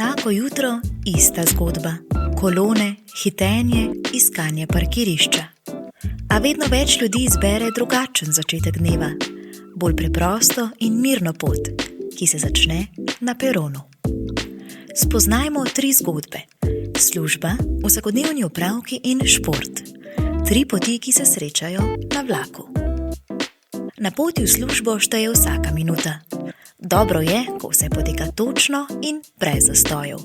Vsako jutro ista zgodba. Kolone, hitenje, iskanje parkirišča. A vedno več ljudi izbere drugačen začetek dneva. Bolj preprosto in mirno pot, ki se začne na peronu. Spoznajmo 3 zgodbe. Služba, vsakodnevni opravki in šport. 3 poti, ki se srečajo na vlaku. Na poti v službo šteje vsaka minuta. Dobro je, ko vse poteka točno in brez zastojev.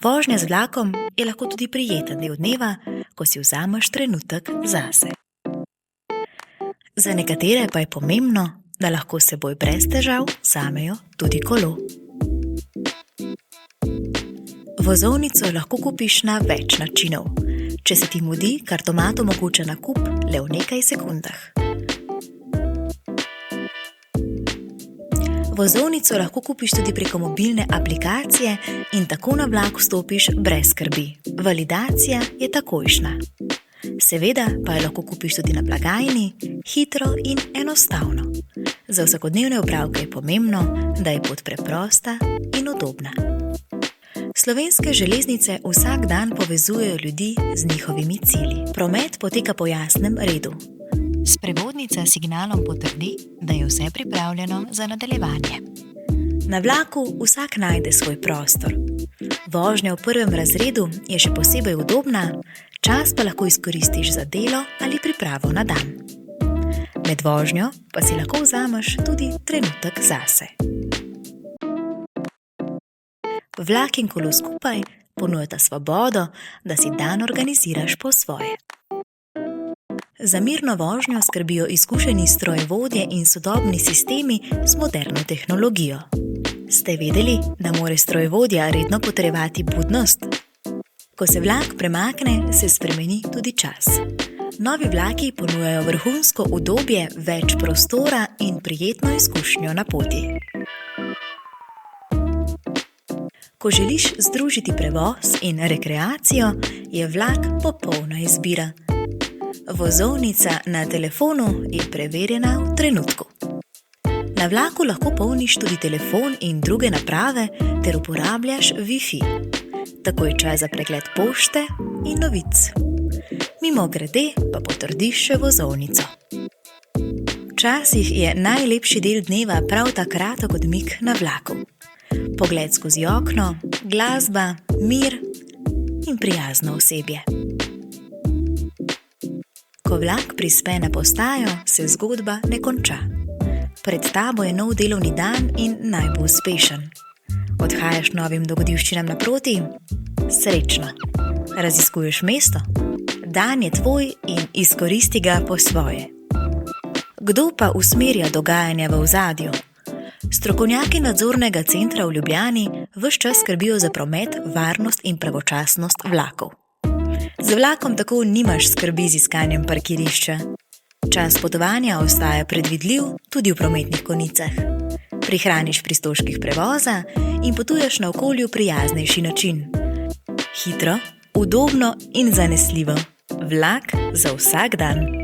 Vožnja z vlakom je lahko tudi prijeten del dneva, ko si vzameš trenutek zase. Za nekatere pa je pomembno, da lahko s seboj brez težav vzamejo tudi kolo. Vozovnico lahko kupiš na več načinov, če se ti mudi, kartomat omogoča nakup le v nekaj sekundah. Vozovnico lahko kupiš tudi preko mobilne aplikacije in tako na vlak vstopiš brez skrbi. Validacija je takojšnja. Seveda pa jo lahko kupiš tudi na blagajni, hitro in enostavno. Za vsakodnevne opravke je pomembno, da je pot preprosta in udobna. Slovenske železnice vsak dan povezujejo ljudi z njihovimi cilji. Promet poteka po jasnem redu. Sprevodnica signalom potrdi, da je vse pripravljeno za nadaljevanje. Na vlaku vsak najde svoj prostor. Vožnja v prvem razredu je še posebej udobna, čas pa lahko izkoristiš za delo ali pripravo na dan. Med vožnjo pa si lahko vzameš tudi trenutek zase. Vlak in kolo skupaj ponujata svobodo, da si dan organiziraš po svoje. Za mirno vožnjo skrbijo izkušeni strojevodje in sodobni sistemi z moderno tehnologijo. Ste vedeli, da mora strojevodja redno potrjevati budnost? Ko se vlak premakne, se spremeni tudi čas. Novi vlaki ponujajo vrhunsko udobje, več prostora in prijetno izkušnjo na poti. Ko želiš združiti prevoz in rekreacijo, je vlak popolna izbira. Vozovnica na telefonu je preverjena v trenutku. Na vlaku lahko polniš tudi telefon in druge naprave ter uporabljaš Wi-Fi. Tako je čas za pregled pošte in novic. Mimogrede pa potrdiš še vozovnico. Včasih je najlepši del dneva prav ta kratek odmik na vlaku. Pogled skozi okno, glasba, mir in prijazno osebje. Ko vlak prispe na postajo, se zgodba ne konča. Pred tabo je nov delovni dan in naj bo uspešen. Odhajaš novim dogodivščinam naproti? Srečno! Raziskuješ mesto? Dan je tvoj in izkoristi ga po svoje. Kdo pa usmerja dogajanja v ozadju? Strokovnjaki nadzornega centra v Ljubljani ves čas skrbijo za promet, varnost in pravočasnost vlakov. Z vlakom tako nimaš skrbi z iskanjem parkirišča. Čas potovanja ostaja predvidljiv tudi v prometnih konicah. Prihraniš pri stroških prevoza in potuješ na okolju prijaznejši način. Hitro, udobno in zanesljivo. Vlak za vsak dan.